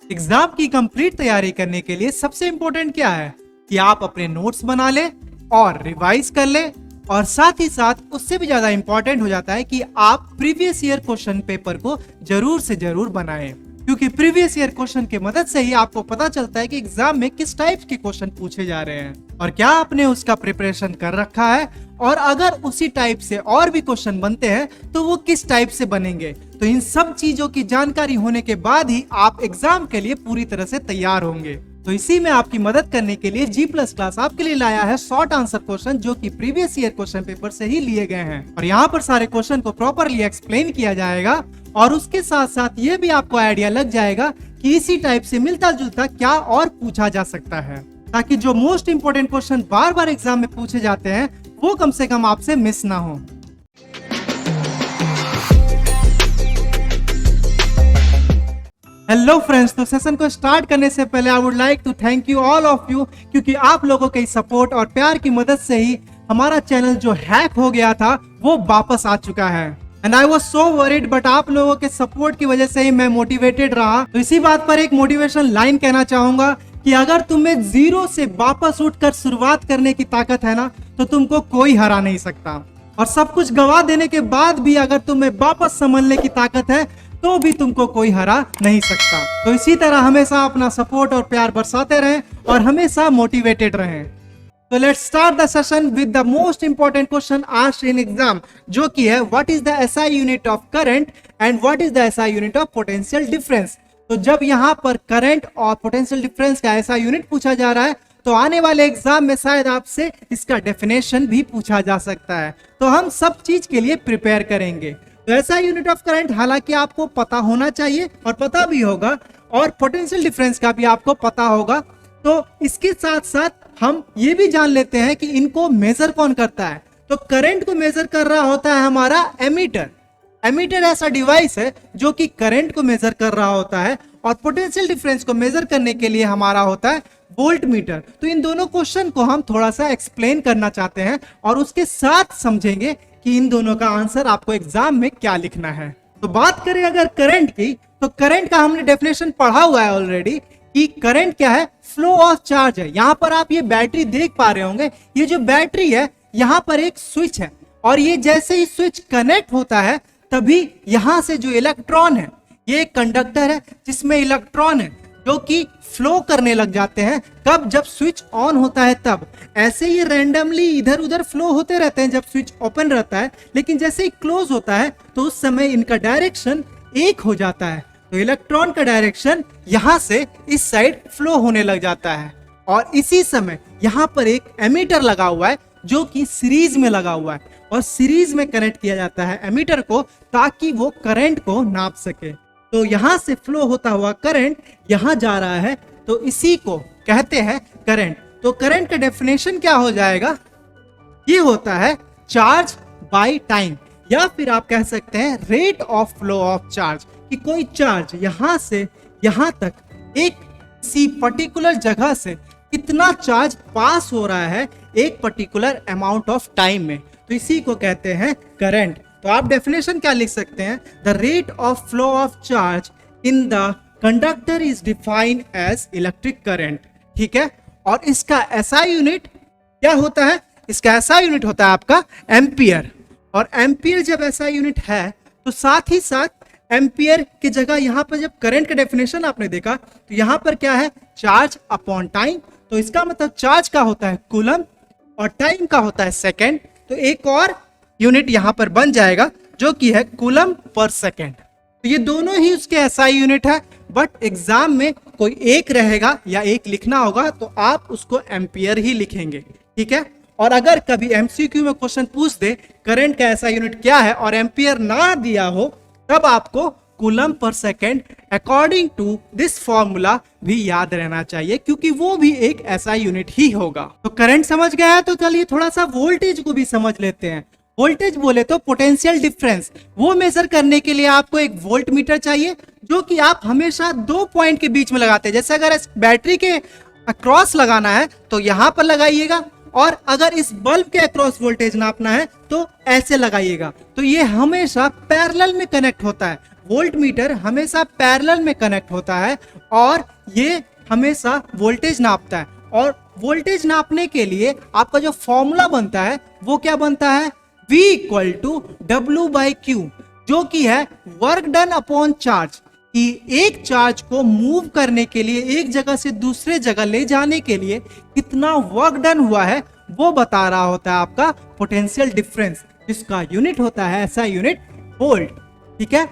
Exam की complete तैयारी करने के लिए सबसे इंपॉर्टेंट क्या है कि आप अपने नोट्स बना ले और रिवाइज कर ले, और साथ ही साथ उससे भी ज्यादा इंपॉर्टेंट हो जाता है कि आप प्रीवियस ईयर क्वेश्चन पेपर को जरूर से जरूर बनाएं, क्योंकि प्रीवियस ईयर क्वेश्चन की मदद से ही आपको पता चलता है कि एग्जाम में किस टाइप के क्वेश्चन पूछे जा रहे हैं और क्या आपने उसका प्रिपरेशन कर रखा है, और अगर उसी टाइप से और भी क्वेश्चन बनते हैं तो वो किस टाइप से बनेंगे। तो इन सब चीजों की जानकारी होने के बाद ही आप एग्जाम के लिए पूरी तरह से तैयार होंगे। तो इसी में आपकी मदद करने के लिए G+ क्लास आपके लिए लाया है शॉर्ट आंसर क्वेश्चन, जो कि प्रीवियस ईयर क्वेश्चन पेपर से ही लिए गए हैं, और यहाँ पर सारे क्वेश्चन को प्रॉपरली एक्सप्लेन किया जाएगा, और उसके साथ साथ ये भी आपको आइडिया लग जाएगा कि इसी टाइप से मिलता जुलता क्या और पूछा जा सकता है, ताकि जो मोस्ट इंपोर्टेंट क्वेश्चन बार बार एग्जाम में पूछे जाते हैं वो कम से कम आपसे मिस ना हो। हेलो फ्रेंड्स, तो सेशन को स्टार्ट करने से पहले I would like to thank you all of you, क्योंकि आप लोगों के सपोर्ट और प्यार की मदद से ही हमारा चैनल जो हैक हो गया था वो वापस आ चुका है। And I was so worried, but आप लोगों के सपोर्ट की वजह से ही मैं मोटिवेटेड रहा। तो इसी बात पर एक मोटिवेशन लाइन कहना चाहूंगा कि अगर तुम्हें जीरो से वापस उठकर शुरुआत करने की ताकत है ना, तो तुमको कोई हरा नहीं सकता, और सब कुछ गवा देने के बाद भी अगर तुम्हें वापस संभलने की ताकत है तो भी तुमको कोई हरा नहीं सकता। तो इसी तरह हमेशा अपना सपोर्ट और प्यार बरसाते रहें और हमेशा मोटिवेटेड रहें। तो let's start the session with the most important question asked in exam, जो कि है what is the SI unit of current and what is the SI unit of potential difference. तो जब यहाँ पर करंट और पोटेंशियल डिफरेंस का ऐसा यूनिट पूछा जा रहा है तो आने वाले एग्जाम में शायद आपसे इसका डेफिनेशन भी पूछा जा सकता है। तो हम सब चीज के लिए प्रिपेयर करेंगे। तो ऐसा यूनिट ऑफ करंट हालांकि आपको पता होना चाहिए और पता भी होगा, और पोटेंशियल डिफरेंस का भी आपको पता होगा। तो इसके साथ साथ हम ये भी जान लेते हैं कि इनको मेजर कौन करता है। तो करंट को मेजर कर रहा होता है हमारा एमीटर। एमीटर ऐसा डिवाइस है जो कि करंट को मेजर कर रहा होता है, और पोटेंशियल डिफरेंस को मेजर करने के लिए हमारा होता है वोल्ट मीटर। तो इन दोनों क्वेश्चन को हम थोड़ा सा एक्सप्लेन करना चाहते हैं और उसके साथ समझेंगे कि इन दोनों का आंसर आपको एग्जाम में क्या लिखना है। तो बात करें अगर करंट की, तो करंट का हमने डेफिनेशन पढ़ा हुआ है ऑलरेडी कि करंट क्या है, फ्लो ऑफ चार्ज है। यहाँ पर आप ये बैटरी देख पा रहे होंगे, ये जो बैटरी है यहाँ पर एक स्विच है, और ये जैसे ही स्विच कनेक्ट होता है तभी यहाँ से जो इलेक्ट्रॉन है, ये एक कंडक्टर है जिसमें इलेक्ट्रॉन है जो कि फ्लो करने लग जाते हैं। कब? जब स्विच ऑन होता है तब। ऐसे ही रैंडमली इधर उधर फ्लो होते रहते हैं जब स्विच ओपन रहता है, लेकिन जैसे ही क्लोज होता है तो उस समय इनका डायरेक्शन एक हो जाता है। तो इलेक्ट्रॉन का डायरेक्शन यहाँ से इस साइड फ्लो होने लग जाता है, और इसी समय यहाँ पर एक एमीटर लगा हुआ है जो कि सीरीज में लगा हुआ है, और सीरीज में कनेक्ट किया जाता है एमीटर को ताकि वो करंट को नाप सके। तो यहां से फ्लो होता हुआ करंट यहां जा रहा है, तो इसी को कहते हैं करंट। तो करंट का डेफिनेशन क्या हो जाएगा, ये होता है चार्ज बाय टाइम, या फिर आप कह सकते हैं rate of flow of charge, कि कोई चार्ज यहां से यहां तक एक सी पर्टिकुलर जगह से कितना चार्ज पास हो रहा है एक पर्टिकुलर अमाउंट ऑफ टाइम में, तो इसी को कहते हैं करंट। तो आप डेफिनेशन क्या लिख सकते हैं, the rate of flow of charge in the conductor is defined as electric current. ठीक है, और इसका एसआई यूनिट क्या होता है, इसका एसआई यूनिट होता है आपका एम्पियर। और एम्पियर जब एसआई यूनिट है तो साथ ही साथ एम्पियर की जगह यहाँ पर जब करंट का डेफिनेशन आपने देखा तो यहाँ पर क्या है, चार्ज अपॉन टाइम। तो इसका मतलब चार्ज का होता है कूलम और टाइम का होता है सेकेंड। तो एक और यूनिट यहाँ पर बन जाएगा जो कि है कूलम पर सेकेंड। तो ये दोनों ही उसके एसआई यूनिट है, बट एग्जाम में कोई एक रहेगा या एक लिखना होगा तो आप उसको एम्पियर ही लिखेंगे। ठीक है, और अगर कभी एमसीक्यू में क्वेश्चन पूछ दे करंट का एसआई यूनिट क्या है और एम्पियर ना दिया हो, तब आपको कूलम पर second according to this formula भी याद रहना चाहिए, क्योंकि वो भी एक एसआई यूनिट ही होगा। तो करंट समझ गया है, तो चलिए थोड़ा सा वोल्टेज को भी समझ लेते हैं। वोल्टेज बोले तो पोटेंशियल डिफरेंस, वो मेजर करने के लिए आपको एक वोल्ट मीटर चाहिए, जो कि आप हमेशा 2 पॉइंट के बीच में लगाते हैं। जैसे अगर इस बैटरी के अक्रॉस लगाना है तो यहाँ पर लगाइएगा, और अगर इस बल्ब के अक्रॉस वोल्टेज नापना है तो ऐसे लगाइएगा। तो ये हमेशा पैरेलल में कनेक्ट होता है, वोल्ट मीटर हमेशा पैरेलल में कनेक्ट होता है और ये हमेशा वोल्टेज नापता है। और वोल्टेज नापने के लिए आपका जो फॉर्मूला बनता है वो क्या बनता है, V इक्वल टू W/Q, जो कि है वर्क डन अपॉन चार्ज। कि एक चार्ज को मूव करने के लिए, एक जगह से दूसरे जगह ले जाने के लिए कितना वर्क डन हुआ है वो बता रहा होता है आपका पोटेंशियल डिफरेंस, जिसका यूनिट होता है ऐसा यूनिट वोल्ट। ठीक है,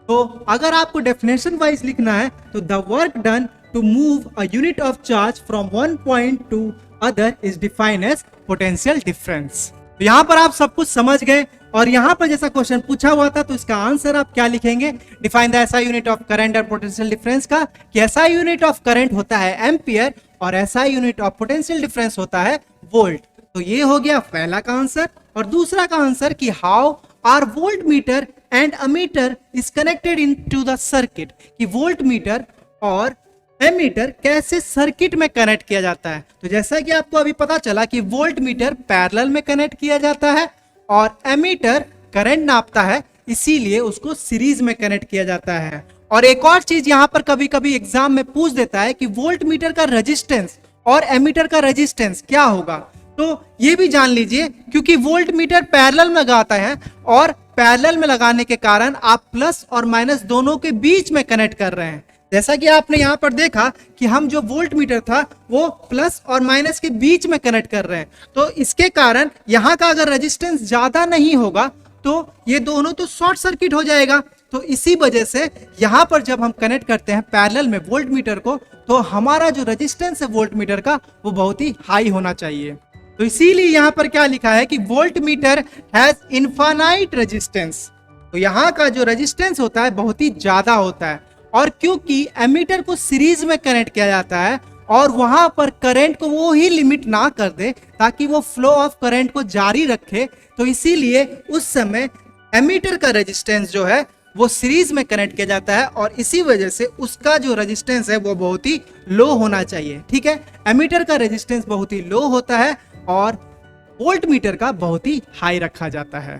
तो अगर आपको डेफिनेशन वाइज लिखना है तो the work done to move a unit of charge from one point to other is defined as potential difference. तो यहाँ पर आप सब कुछ समझ गए और यहाँ पर जैसा क्वेश्चन पूछा हुआ था तो इसका आंसर आप क्या लिखेंगे, define the SI unit of current और पोटेंशियल डिफरेंस का, कि एसआई यूनिट ऑफ करंट होता है एम्पियर और SI unit of potential difference होता है वोल्ट। तो ये हो गया पहला का आंसर। और दूसरा का आंसर कि how are volt meter and ammeter is connected into the circuit, कि वोल्ट मीटर और एमीटर कैसे सर्किट में कनेक्ट किया जाता है। तो जैसा कि आपको अभी पता चला कि वोल्ट मीटर पैरेलल में कनेक्ट किया जाता है और एमीटर करंट नापता है, इसीलिए उसको सीरीज में कनेक्ट किया जाता है। और एक और चीज यहाँ पर कभी कभी एग्जाम में पूछ देता है कि वोल्ट मीटर का रेजिस्टेंस और एमीटर का रेजिस्टेंस क्या होगा, तो ये भी जान लीजिए, क्योंकि वोल्ट मीटर पैरेलल में लगाता है और पैरेलल में लगाने के कारण आप प्लस और माइनस दोनों के बीच में कनेक्ट कर रहे हैं। जैसा कि आपने यहाँ पर देखा कि हम जो वोल्ट मीटर था वो प्लस और माइनस के बीच में कनेक्ट कर रहे हैं, तो इसके कारण यहाँ का अगर रेजिस्टेंस ज्यादा नहीं होगा तो ये दोनों तो शॉर्ट सर्किट हो जाएगा। तो इसी वजह से यहाँ पर जब हम कनेक्ट करते हैं पैरेलल में वोल्ट मीटर को, तो हमारा जो रेजिस्टेंस है वोल्ट मीटर का वो बहुत ही हाई होना चाहिए। तो इसीलिए यहाँ पर क्या लिखा है कि volt metre has infinite resistance. तो यहाँ का जो रेजिस्टेंस होता है बहुत ही ज्यादा होता है, और क्योंकि एमीटर को सीरीज में कनेक्ट किया जाता है और वहां पर करंट को वो ही लिमिट ना कर दे ताकि वो फ्लो ऑफ करंट को जारी रखे, तो इसीलिए उस समय एमीटर का रेजिस्टेंस जो है वो सीरीज में कनेक्ट किया जाता है और इसी वजह से उसका जो रेजिस्टेंस है वो बहुत ही लो होना चाहिए। ठीक है, एमीटर का रेजिस्टेंस बहुत ही लो होता है और वोल्ट मीटर का बहुत ही हाई रखा जाता है।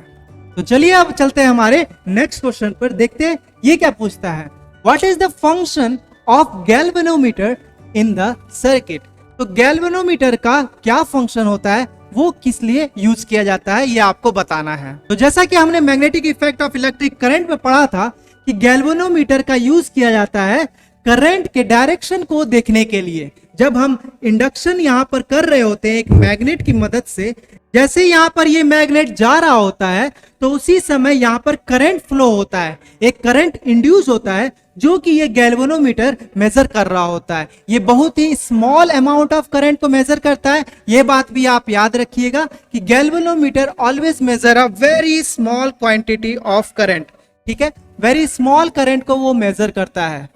तो चलिए अब चलते हैं हमारे नेक्स्ट क्वेश्चन पर, देखते हैं ये क्या पूछता है। What is the function of galvanometer in the circuit? तो गैल्वेनोमीटर का क्या फंक्शन होता है, वो किस लिए यूज किया जाता है, ये आपको बताना है। तो जैसा कि हमने magnetic effect of electric current में पढ़ा था कि गैल्वेनोमीटर का यूज किया जाता है करंट के डायरेक्शन को देखने के लिए। जब हम इंडक्शन यहाँ पर कर रहे होते हैं एक मैग्नेट की मदद से, जैसे यहाँ पर ये मैग्नेट जा रहा होता है तो उसी समय यहाँ पर करंट फ्लो होता है, एक करंट इंड्यूस होता है जो कि ये गैल्वेनोमीटर मेजर कर रहा होता है। ये बहुत ही स्मॉल अमाउंट ऑफ करंट को मेजर करता है। ये बात भी आप याद रखिएगा कि galvanometer always major a very small quantity of current. ठीक है, वेरी स्मॉल करंट को वो मेजर करता है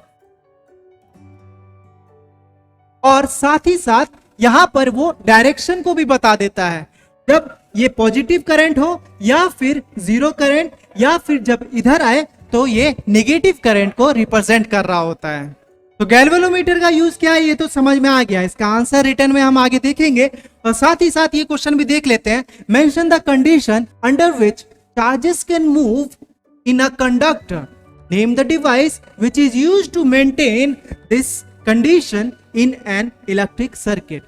और साथ ही साथ यहां पर वो डायरेक्शन को भी बता देता है, जब ये पॉजिटिव करंट हो या फिर जीरो करंट या फिर जब इधर आए तो ये नेगेटिव करंट को रिप्रेजेंट कर रहा होता है। तो गैल्वेनोमीटर का यूज क्या है ये तो समझ में आ गया, इसका आंसर रिटर्न में हम आगे देखेंगे। और साथ ही साथ ये क्वेश्चन भी देख लेते हैं। Mention the condition under which charges can move in a conductor, name the device which is used to maintain this condition in an electric circuit.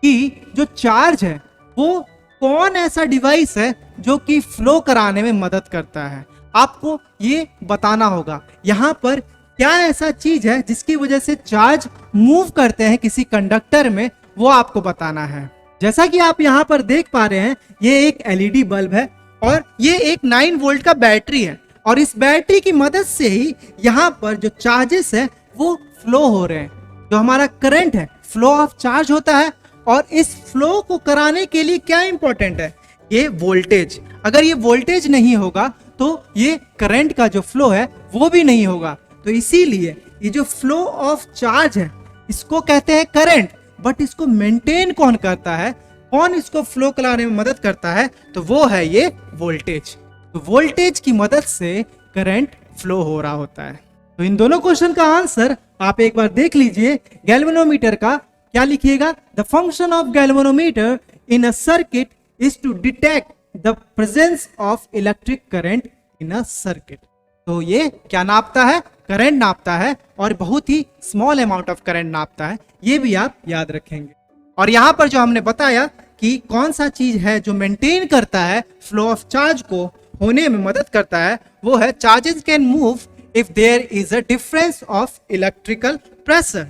कि जो चार्ज है वो कौन ऐसा डिवाइस है जो कि फ्लो कराने में मदद करता है, आपको ये बताना होगा। यहाँ पर क्या ऐसा चीज है जिसकी वजह से चार्ज मूव करते हैं किसी कंडक्टर में, वो आपको बताना है। जैसा कि आप यहाँ पर देख पा रहे हैं ये एक एलईडी बल्ब है और ये एक 9 वोल्ट का बैटरी है और इस बैटरी की मदद से ही यहाँ पर जो चार्जेस है वो फ्लो हो रहे हैं। जो हमारा करंट है फ्लो ऑफ चार्ज होता है और इस फ्लो को कराने के लिए क्या इंपॉर्टेंट है, ये वोल्टेज। अगर ये वोल्टेज नहीं होगा तो ये करंट का जो फ्लो है वो भी नहीं होगा। तो इसीलिए ये जो फ्लो ऑफ चार्ज है इसको कहते हैं करंट, बट इसको मेंटेन कौन करता है, कौन इसको फ्लो कराने में मदद करता है, तो वो है ये वोल्टेज। तो वोल्टेज की मदद से करंट फ्लो हो रहा होता है। तो इन दोनों क्वेश्चन का आंसर आप एक बार देख लीजिए। गैल्वेनोमीटर का क्या लिखिएगा, the function of galvanometer in a circuit is to detect the presence of electric current in a circuit. तो ये क्या नापता है? करंट नापता है, और बहुत ही स्मॉल अमाउंट ऑफ करंट नापता है, ये भी आप याद रखेंगे। और यहाँ पर जो हमने बताया कि कौन सा चीज है जो मेंटेन करता है फ्लो ऑफ चार्ज को होने में मदद करता है, वो है charges can move if there is a difference of electrical pressure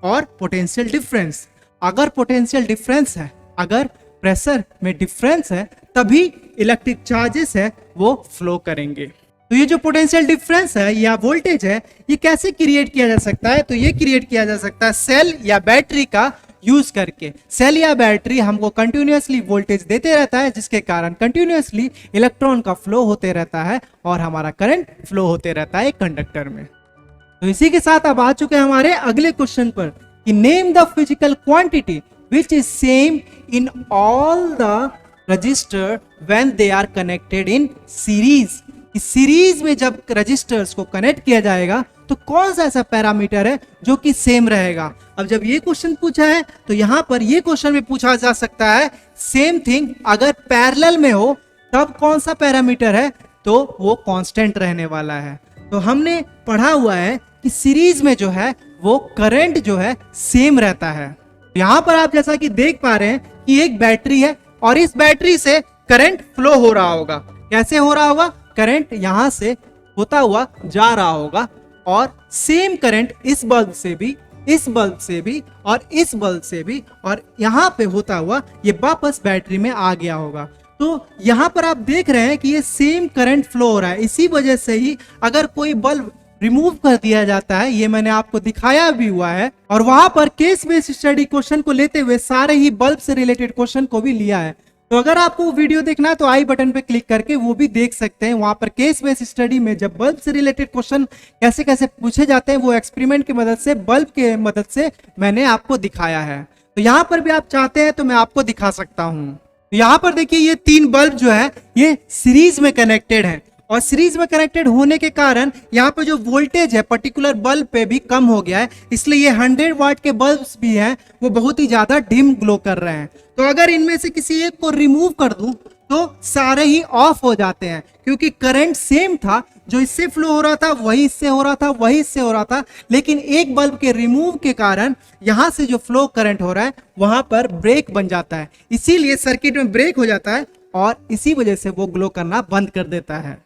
और पोटेंशियल डिफरेंस। अगर पोटेंशियल डिफरेंस है, अगर प्रेशर में डिफरेंस है, तभी इलेक्ट्रिक चार्जेस है वो फ्लो करेंगे। तो ये जो पोटेंशियल डिफरेंस है या वोल्टेज है, ये कैसे क्रिएट किया जा सकता है? तो ये क्रिएट किया जा सकता है सेल या बैटरी का यूज करके। सेल या बैटरी हमको कंटिन्यूअसली वोल्टेज देते रहता है, जिसके कारण कंटिन्यूअसली इलेक्ट्रॉन का फ्लो होते रहता है और हमारा करंट फ्लो होते रहता है कंडक्टर में। तो इसी के साथ अब आ चुके हैं हमारे अगले क्वेश्चन पर कि name the physical quantity which is same in all the register when they are connected in series. इस सीरीज में जब रजिस्टर्स को कनेक्ट किया जाएगा तो कौन सा ऐसा पैरामीटर है जो कि सेम रहेगा। अब जब ये क्वेश्चन पूछा है तो यहाँ पर ये क्वेश्चन भी पूछा जा सकता है सेम थिंग अगर पैरेलल में हो तब कौन सा पैरामीटर है, तो वो कांस्टेंट रहने वाला है। तो हमने पढ़ा हुआ है कि सीरीज में जो है वो करंट जो है सेम रहता है। यहाँ पर आप जैसा कि देख पा रहे हैं कि एक बैटरी है और इस बैटरी से करंट फ्लो हो रहा होगा। कैसे हो रहा होगा? करंट यहां से होता हुआ जा रहा होगा और सेम करंट इस बल्ब से भी, इस बल्ब से भी और इस बल्ब से भी, और यहाँ पे होता हुआ ये वापस बैटरी में आ गया होगा। तो यहाँ पर आप देख रहे हैं कि ये सेम करंट फ्लो हो रहा है। इसी वजह से ही अगर कोई बल्ब रिमूव कर दिया जाता है, ये मैंने आपको दिखाया भी हुआ है, और वहां पर केस बेस्ड स्टडी क्वेश्चन को लेते हुए सारे ही बल्ब से रिलेटेड क्वेश्चन को भी लिया है। तो अगर आपको वीडियो देखना है तो आई बटन पे क्लिक करके वो भी देख सकते हैं। वहां पर केस बेस्ड स्टडी में जब बल्ब से रिलेटेड क्वेश्चन कैसे कैसे पूछे जाते हैं वो एक्सपेरिमेंट की मदद से, बल्ब के मदद से मैंने आपको दिखाया है। तो यहाँ पर भी आप चाहते हैं तो मैं आपको दिखा सकता हूँ। तो यहाँ पर देखिए ये 3 बल्ब जो है ये सीरीज में कनेक्टेड है, और सीरीज में कनेक्टेड होने के कारण यहाँ पे जो वोल्टेज है पर्टिकुलर बल्ब पे भी कम हो गया है, इसलिए ये 100 वाट के बल्ब्स भी हैं वो बहुत ही ज्यादा डिम ग्लो कर रहे हैं। तो अगर इनमें से किसी एक को रिमूव कर दूं तो सारे ही ऑफ हो जाते हैं, क्योंकि करंट सेम था, जो इससे फ्लो हो रहा था वही इससे हो रहा था, वही इससे हो रहा था, लेकिन एक बल्ब के रिमूव के कारण यहाँ से जो फ्लो करंट हो रहा है वहां पर ब्रेक बन जाता है, इसीलिए सर्किट में ब्रेक हो जाता है और इसी वजह से वो ग्लो करना बंद कर देता है।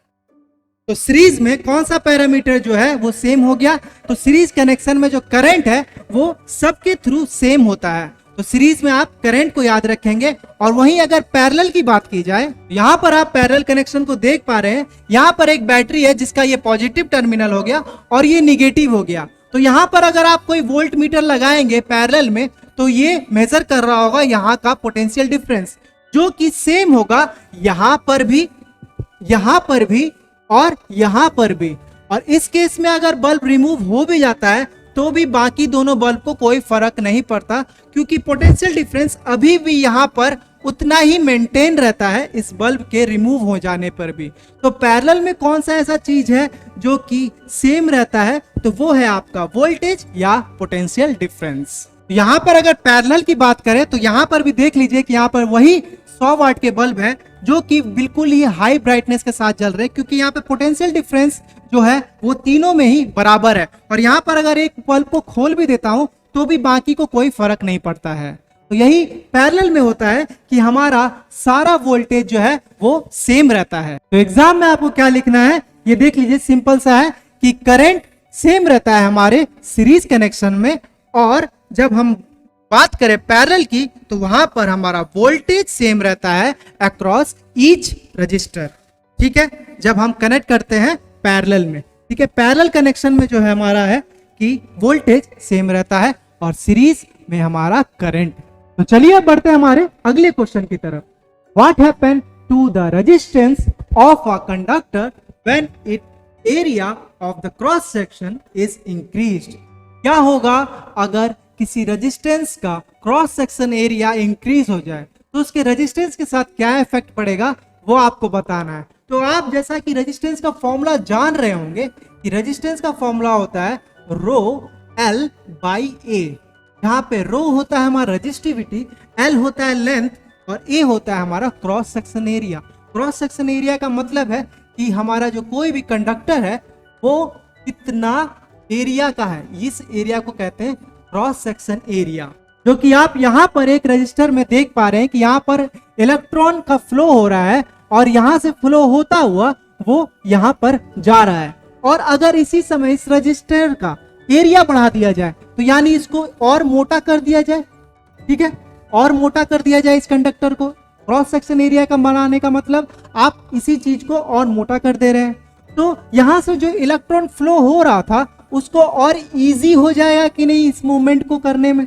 तो सीरीज में कौन सा पैरामीटर जो है वो सेम हो गया? तो सीरीज कनेक्शन में जो करंट है वो सबके थ्रू सेम होता है। तो सीरीज में आप करंट को याद रखेंगे। और वहीं अगर पैरेलल की बात की जाए, यहाँ पर आप पैरेलल कनेक्शन को देख पा रहे हैं। यहाँ पर एक बैटरी है जिसका ये पॉजिटिव टर्मिनल हो गया और ये निगेटिव हो गया। तो यहाँ पर अगर आप कोई वोल्ट मीटर लगाएंगे पैरेलल में तो ये मेजर कर रहा होगा यहाँ का पोटेंशियल डिफरेंस, जो कि सेम होगा यहाँ पर भी, यहाँ पर भी और यहाँ पर भी। और इस केस में अगर बल्ब रिमूव हो भी जाता है तो भी बाकी दोनों बल्ब को कोई फर्क नहीं पड़ता, क्योंकि पोटेंशियल डिफरेंस अभी भी यहाँ पर उतना ही मेंटेन रहता है इस बल्ब के रिमूव हो जाने पर भी। तो पैरेलल में कौन सा ऐसा चीज है जो कि सेम रहता है? तो वो है आपका वोल्टेज या पोटेंशियल डिफरेंस। यहाँ पर अगर पैरेलल की बात करें तो यहाँ पर भी देख लीजिए कि यहाँ पर वही 100 वाट के बल्ब है जो कि बिल्कुल ही हाई ब्राइटनेस के साथ जल रहे हैं, क्योंकि यहाँ पे पोटेंशियल डिफरेंस जो है वो तीनों में ही बराबर है। और यहाँ पर अगर एक बल्ब को खोल भी देता हूं तो भी बाकी को कोई फर्क नहीं पड़ता है। तो यही पैरेलल में होता है कि हमारा सारा वोल्टेज जो है वो सेम रहता है। तो एग्जाम में आपको क्या लिखना है ये देख लीजिए, सिंपल सा है कि करंट सेम रहता है हमारे सीरीज कनेक्शन में, और जब हम बात करें पैरेलल की तो वहां पर हमारा वोल्टेज सेम रहता है अक्रॉस ईच रजिस्टर। ठीक है, जब हम कनेक्ट करते हैं पैरेलल में। ठीक है, पैरेलल कनेक्शन में जो है हमारा है कि वोल्टेज सेम रहता है और सीरीज में हमारा करंट। तो चलिए अब बढ़ते हैं हमारे अगले क्वेश्चन की तरफ। What happen to the resistance of a conductor when it area of the cross section is increased? क्या होगा अगर किसी रेजिस्टेंस का क्रॉस सेक्शन एरिया इंक्रीज हो जाए तो उसके रेजिस्टेंस के साथ क्या इफेक्ट पड़ेगा वो आपको बताना है। तो आप जैसा कि रेजिस्टेंस का फॉर्मूला जान रहे होंगे कि रेजिस्टेंस का फॉर्मूला होता है रो एल बाई ए, जहां पे रो होता है हमारा रेजिस्टिविटी, एल होता है लेंथ और ए होता है हमारा cross section area. Cross section area का मतलब है कि हमारा जो कोई भी कंडक्टर है वो कितना एरिया का है, इस एरिया को कहते हैं क्रॉस सेक्शन एरिया। जो कि आप यहाँ पर एक रजिस्टर में देख पा रहे हैं कि यहाँ पर इलेक्ट्रॉन का फ्लो हो रहा है और यहाँ से फ्लो होता हुआ वो यहाँ पर जा रहा है। और अगर इसी समय इस रजिस्टर का एरिया बढ़ा दिया जाए तो यानी इसको और मोटा कर दिया जाए, ठीक है, और मोटा कर दिया जाए इस कंडक्टर को, क्रॉस सेक्शन एरिया का बनाने का मतलब आप इसी चीज को और मोटा कर दे रहे हैं। तो यहाँ से जो इलेक्ट्रॉन फ्लो हो रहा था उसको और इजी हो जाएगा कि नहीं इस मूवमेंट को करने में।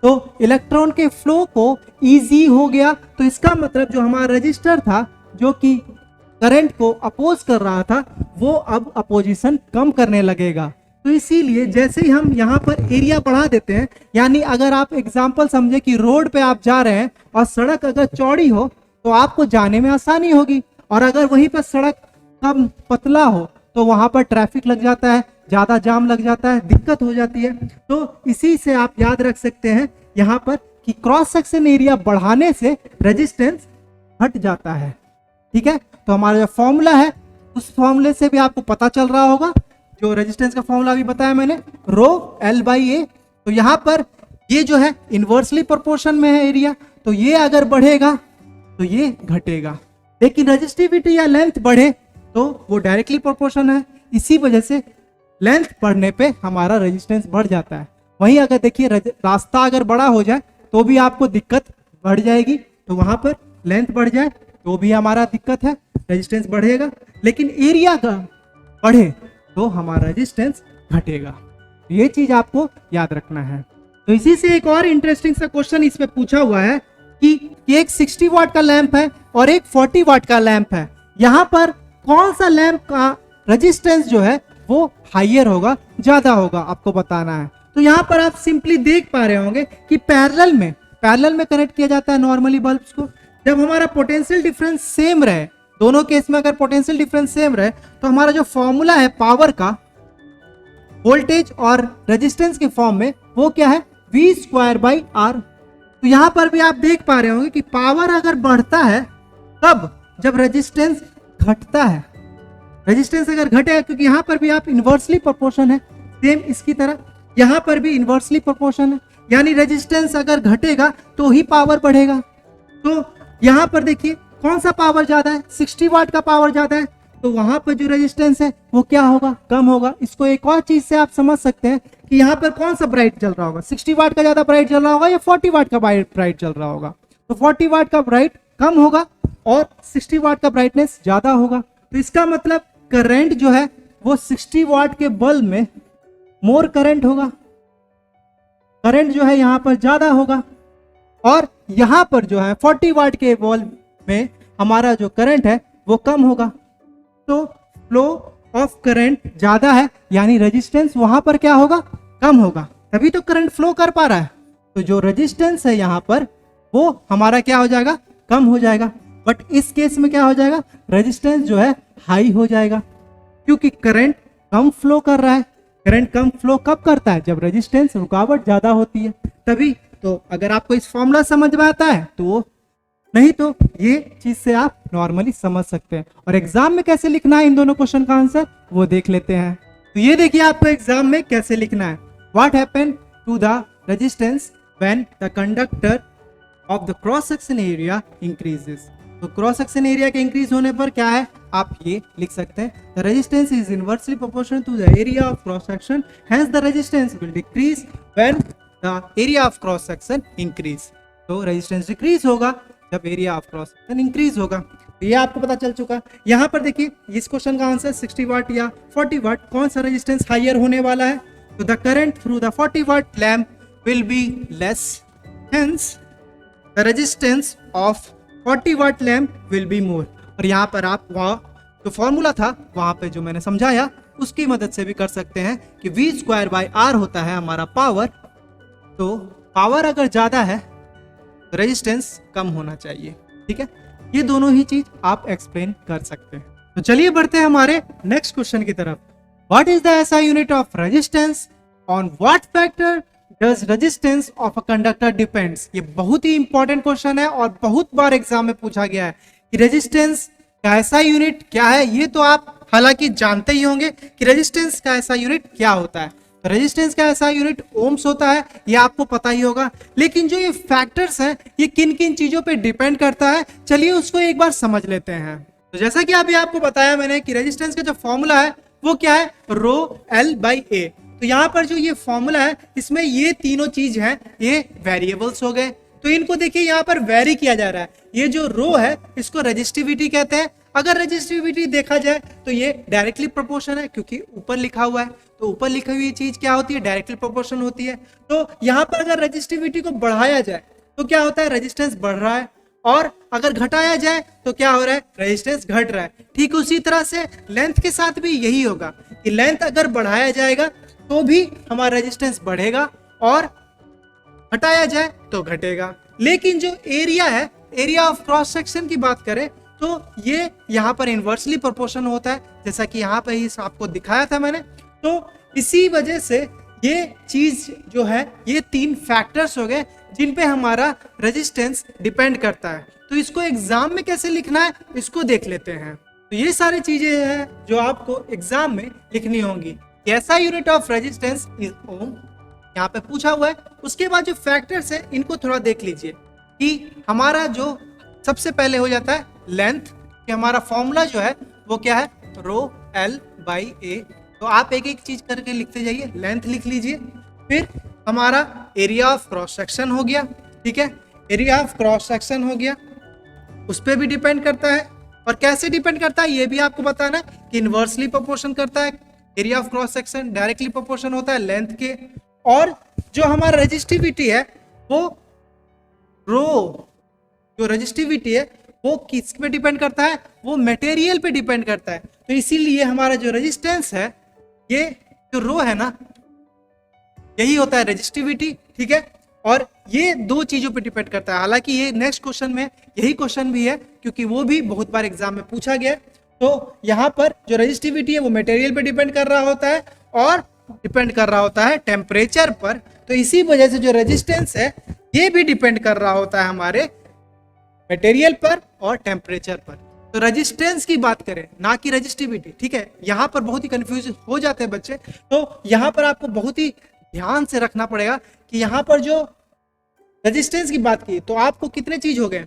तो इलेक्ट्रॉन के फ्लो को इजी हो गया, तो इसका मतलब जो हमारा रजिस्टर था जो कि करंट को अपोज कर रहा था वो अब अपोजिशन कम करने लगेगा। तो इसीलिए जैसे ही हम यहाँ पर एरिया बढ़ा देते हैं, यानी अगर आप एग्जांपल समझे कि रोड पे आप जा रहे हैं और सड़क अगर चौड़ी हो तो आपको जाने में आसानी होगी, और अगर वहीं पर सड़क कम पतला हो तो वहां पर ट्रैफिक लग जाता है, ज्यादा जाम लग जाता है, दिक्कत हो जाती है। तो इसी से आप याद रख सकते हैं यहाँ पर कि क्रॉस सेक्शन एरिया बढ़ाने से रेजिस्टेंस हट जाता है, ठीक है। तो हमारा जो फॉर्मूला है उस फॉर्मूले से भी आपको पता चल रहा होगा, जो रेजिस्टेंस का फॉर्मूला भी बताया मैंने, रो एल बाई ए। तो यहाँ पर ये जो है इनवर्सली प्रोपोर्शन में है एरिया, तो ये अगर बढ़ेगा तो ये घटेगा, लेकिन रेजिस्टिविटी या लेंथ बढ़े तो वो डायरेक्टली प्रोपोर्शन है। इसी वजह से लेंथ बढ़ने पे हमारा रेजिस्टेंस बढ़ जाता है। वहीं अगर देखिए रास्ता अगर बड़ा हो जाए तो भी आपको दिक्कत बढ़ जाएगी, तो वहां पर लेंथ बढ़ जाए तो भी हमारा दिक्कत है, रेजिस्टेंस बढ़ेगा, लेकिन एरिया का बढ़े तो हमारा रेजिस्टेंस घटेगा। ये चीज आपको याद रखना है। तो इसी से एक और इंटरेस्टिंग सा क्वेश्चन इसमें पूछा हुआ है कि एक 60 वाट का लैंप है और एक 40 वाट का लैंप है, यहाँ पर कौन सा लैंप का रेजिस्टेंस जो है वो हाइयर होगा, ज्यादा होगा, आपको बताना है। तो यहाँ पर आप सिंपली देख पा रहे होंगे कि पैरेलल में कनेक्ट किया जाता है नॉर्मली बल्ब्स को। जब हमारा पोटेंशियल डिफरेंस सेम रहे, दोनों केस में अगर पोटेंशियल डिफरेंस सेम रहे तो हमारा जो फॉर्मूला है पावर का, वोल्टेज और रेजिस्टेंस के फॉर्म में, वो क्या है, V स्क्वायर बाई R। तो यहाँ पर भी आप देख पा रहे होंगे कि पावर अगर बढ़ता है तब जब रेजिस्टेंस घटता है, रेजिस्टेंस अगर घटेगा, क्योंकि यहाँ पर भी आप इनवर्सली प्रोपोर्शन है, सेम इसकी तरह यहाँ पर भी इनवर्सली प्रोपोर्शन है, यानी रेजिस्टेंस अगर घटेगा तो ही पावर बढ़ेगा। तो यहाँ पर देखिए कौन सा पावर ज्यादा है, 60 वाट का पावर ज्यादा है, तो वहां पर जो रेजिस्टेंस है वो क्या होगा, कम होगा। इसको एक और चीज से आप समझ सकते हैं कि यहाँ पर कौन सा ब्राइट चल रहा होगा, 60 वाट का ज्यादा ब्राइट चल रहा होगा या 40 वाट का ब्राइट चल रहा होगा। तो 40 वाट का ब्राइट कम होगा और 60 वाट का ब्राइटनेस ज्यादा होगा। तो इसका मतलब करंट जो है वो 60 वाट के बल्ब में मोर करंट होगा, करंट जो है यहाँ पर ज्यादा होगा, और यहाँ पर जो है 40 वाट के बल्ब में हमारा जो करंट है वो कम होगा। तो फ्लो ऑफ करंट ज्यादा है, यानी रेजिस्टेंस वहां पर क्या होगा, कम होगा, तभी तो करंट फ्लो कर पा रहा है। तो जो रेजिस्टेंस है यहाँ पर वो हमारा क्या हो जाएगा, कम हो जाएगा। बट इस केस में क्या हो जाएगा, रेजिस्टेंस जो है हाई हो जाएगा, क्योंकि करंट कम फ्लो कर रहा है। करंट कम फ्लो कब करता है, जब रेजिस्टेंस रुकावट ज्यादा होती है, तभी। तो अगर आपको इस फॉर्मूला समझ में आता है तो, नहीं तो ये चीज से आप नॉर्मली समझ सकते हैं। और एग्जाम में कैसे लिखना है इन दोनों क्वेश्चन का आंसर वो देख लेते हैं। तो ये देखिए आपको एग्जाम में कैसे लिखना है। What happen to the resistance when the conductor of the cross section area increases. तो क्रॉस सेक्शन एरिया के इंक्रीज होने पर क्या है, आप ये लिख सकते हैं, the resistance is inversely proportional to the area of cross section, hence the resistance will decrease when the area of cross section increase. तो रेजिस्टेंस डिक्रीज होगा जब area of cross section increase होगा। तो ये आपको पता चल चुका। यहाँ पर देखिए इस क्वेश्चन का आंसर 60 वाट या 40 वाट, कौन सा रेजिस्टेंस हाइयर होने वाला है। तो the current through the 40 watt lamp will be less, hence the resistance of 40 watt lamp will be more. और यहाँ पर आप वहाँ जो फॉर्मूला था वहाँ पे जो मैंने समझाया उसकी मदद से भी कर सकते हैं कि V स्क्वायर बाई R होता है हमारा पावर। तो पावर अगर ज्यादा है तो रेजिस्टेंस कम होना चाहिए, ठीक है। ये दोनों ही चीज आप एक्सप्लेन कर सकते हैं। तो चलिए बढ़ते हैं हमारे नेक्स्ट क्वेश्चन की तरफ। What is the SI unit of resistance, on what factor does resistance of a conductor depends. ये बहुत ही इंपॉर्टेंट क्वेश्चन है और बहुत बार एग्जाम में पूछा गया है कि रेजिस्टेंस का ऐसा यूनिट क्या है ये तो आप हालांकि जानते ही होंगे कि रेजिस्टेंस का ऐसा यूनिट क्या होता है। तो रेजिस्टेंस का ऐसा यूनिट ओम्स होता है, ये आपको पता ही होगा। लेकिन जो ये फैक्टर्स हैं ये किन किन चीजों पे डिपेंड करता है, चलिए उसको एक बार समझ लेते हैं। तो जैसा कि अभी आपको बताया मैंने कि रेजिस्टेंस का जो फॉर्मूला है वो क्या है, रो एल बाई ए। तो यहाँ पर जो ये फॉर्मूला है इसमें ये तीनों चीज हैं, ये वेरिएबल्स हो गए। तो इनको देखिए यहाँ पर वेरी किया जा रहा है। ये जो रो है इसको रेजिस्टिविटी कहते हैं। अगर रेजिस्टिविटी देखा जाए तो ये डायरेक्टली प्रोपोर्शन है, क्योंकि ऊपर लिखा हुआ है। तो ऊपर लिखी हुई चीज क्या होती है, डायरेक्टली प्रोपोर्शन होती है। तो यहाँ पर अगर रेजिस्टिविटी को बढ़ाया जाए तो क्या होता है, रेजिस्टेंस बढ़ रहा है, और अगर घटाया जाए तो क्या हो रहा है, रेजिस्टेंस घट रहा है। ठीक उसी तरह से लेंथ के साथ भी यही होगा कि लेंथ अगर बढ़ाया जाएगा तो भी हमारा रेजिस्टेंस बढ़ेगा, और हटाया जाए तो घटेगा। लेकिन जो एरिया है, एरिया ऑफ क्रॉस सेक्शन की बात करें तो ये यहाँ पर इनवर्सली प्रोपोर्शन होता है, जैसा कि यहाँ पे ही आपको दिखाया था मैंने। तो इसी वजह से ये चीज जो है, ये तीन फैक्टर्स हो गए जिन पे हमारा रेजिस्टेंस डिपेंड करता है। तो इसको एग्जाम में कैसे लिखना है इसको देख लेते हैं। तो ये सारी चीजें हैं जो आपको एग्जाम में लिखनी होंगी। ऐसा यूनिट ऑफ रेजिस्टेंस इज ओम, यहाँ पे पूछा हुआ है। उसके बाद जो फैक्टर्स है इनको थोड़ा देख लीजिए कि हमारा जो सबसे पहले हो जाता है लेंथ, कि हमारा फॉर्मूला जो है वो क्या है, रो एल बाई ए। तो आप एक एक चीज करके लिखते जाइए। लेंथ लिख लीजिए, फिर हमारा एरिया ऑफ क्रॉस सेक्शन हो गया, ठीक है, एरिया ऑफ क्रॉस सेक्शन हो गया, उस पर भी डिपेंड करता है। और कैसे डिपेंड करता है ये भी आपको बताना है कि इनवर्सली प्रोपोर्शन करता है area of cross section, directly proportion होता है लेंथ के। और जो हमारा रेजिस्टिविटी है वो रो, जो रेजिस्टिविटी है वो किस पे डिपेंड करता है, वो मटेरियल पे डिपेंड करता है। तो इसीलिए हमारा जो रेजिस्टेंस है, ये जो रो है ना, यही होता है रेजिस्टिविटी, ठीक है। और ये दो चीजों पे डिपेंड करता है। हालांकि ये नेक्स्ट क्वेश्चन में यही क्वेश्चन भी है, क्योंकि वो भी बहुत बार एग्जाम में पूछा गया। तो यहाँ पर जो रेजिस्टिविटी है वो मटेरियल पे डिपेंड कर रहा होता है, और डिपेंड कर रहा होता है टेम्परेचर पर। तो इसी वजह से जो रेजिस्टेंस है ये भी डिपेंड कर रहा होता है हमारे मटेरियल पर और टेम्परेचर पर। तो रेजिस्टेंस की बात करें, ना कि रेजिस्टिविटी, ठीक है। यहाँ पर बहुत ही कंफ्यूज हो जाते हैं बच्चे। तो यहाँ पर आपको बहुत ही ध्यान से रखना पड़ेगा कि यहाँ पर जो रेजिस्टेंस की बात की तो आपको कितने चीज हो गए,